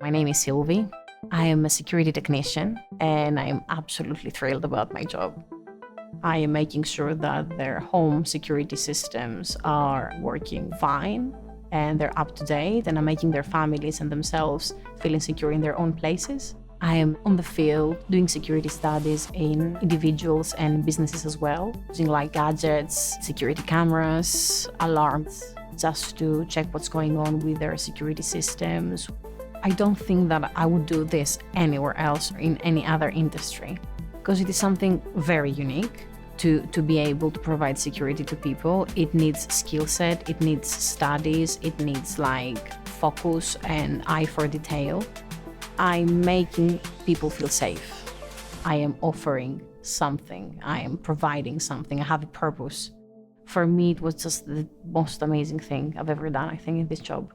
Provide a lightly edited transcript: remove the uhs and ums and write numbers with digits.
My name is Silvi. I am a security technician and I am absolutely thrilled about my job. I am making sure that their home security systems are working fine and they're up to date, and I'm making their families and themselves feeling secure in their own places. I am on the field doing security studies in individuals and businesses as well, using like gadgets, security cameras, alarms, just to check what's going on with their security systems. I don't think that I would do this anywhere else or in any other industry, because it is something very unique to be able to provide security to people. It needs skill set, it needs studies, it needs like focus and eye for detail. I'm making people feel safe. I am offering something. I am providing something. I have a purpose. For me, it was just the most amazing thing I've ever done, I think, in this job.